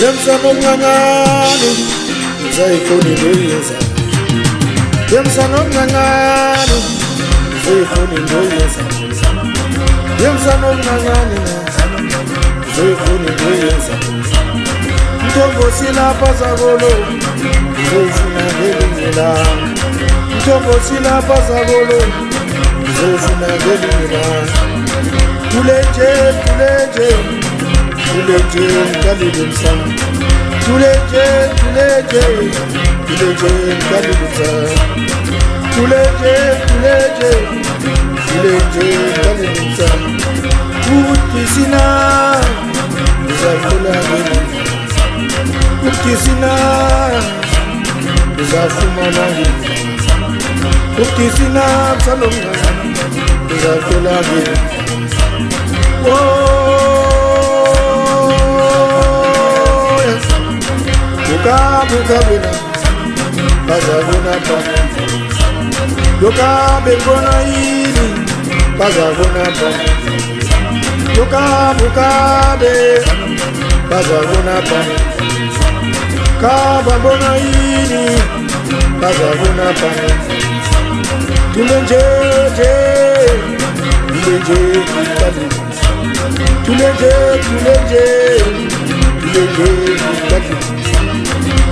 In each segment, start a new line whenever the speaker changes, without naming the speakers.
Yemsana omncane uzayifuna into oyenzayo. Yemsana omncane uzayifuna into oyenzayo. Yemsana omncane uzayifuna into oyenzayo. Mthombosi lapha zakolo uzofuna ngelinye lami. Mthombosi lapha zakolo uzofuna ngelinye lami. Tulenje mkalile msana. Tulenje mkalile msana. Tulenje mkalile msana. Ukisina uzafuna ngelinye. Ukisina uzafumana ngelinye. Ukisina msana omncane uzafuna ngelinye. Ukabukabina bazabona pa. Yokabe mbona hili bazabona pa. Yokabukabe bazabona pa. Kaba mbona hili bazabona pa. Tulenje kali. Tulenje kali.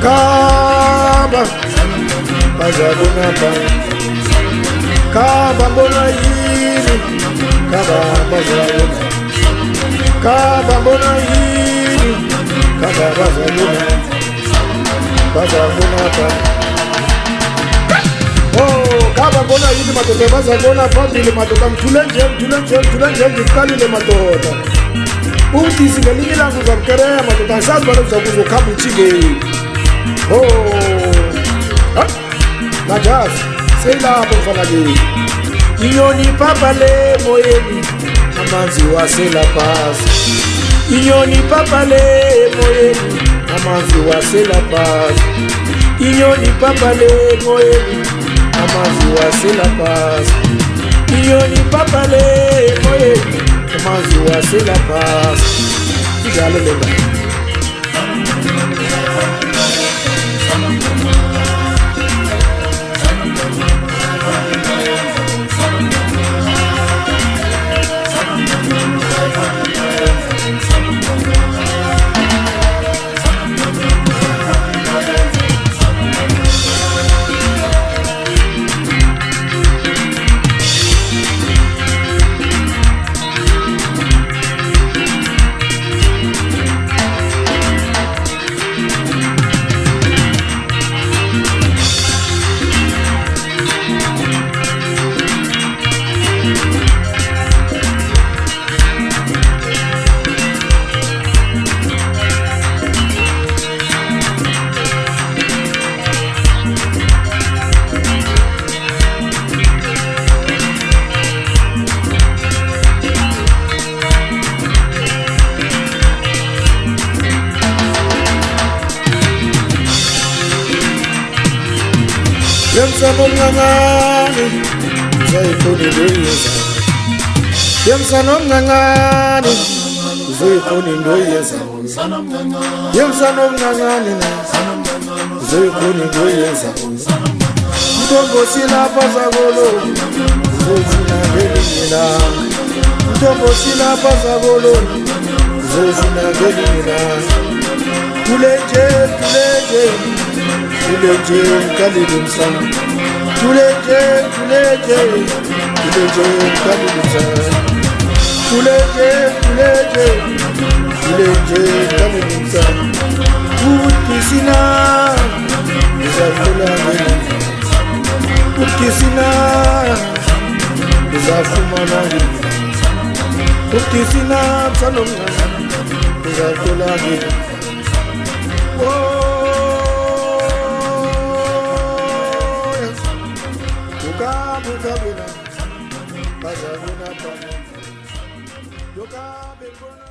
Kaba bazabona pa. Kaba mbona hili kaba bazabona. Kaba mbona hili kaba bazabona pa. Oh, kaba mbona hili matoto bazabona phambili matoto. Mthulenje ngikalile matoto. Uthi singelinye ilanga uzamkereya matoto. Asazi bani uzakuzokhamba uchingeni. Oh, najazi selapho mfanakeni. Inyoni papale moyeni amanzi wasela phasi. Inyoni papale moyeni amanzi wasela phasi. Inyoni papale moyeni amanzi wasela phasi. Inyoni papale moyeni amanzi wasela phasi. Njalo lenda. Yemsana omncane uzayifuna into oyenzayo. Yemsana omncane uzayifuna into oyenzayo. Yemsana omncane uzayifuna into oyenzayo. Mthombosi lapha zakolo uzofuna ngelinye lami. Mthombosi lapha zakolo uzofuna ngelinye lami. Tulenje mkalile msana. Tulenje mkalile msana. Tulenje mkalile msana. Ukisina uzafuna ngelinye. Ukisina uzafumana ngelinye. Ukisina msana omncane uzafuna ngelinye. Ukabukabina bazabona pa. Yokabe mbona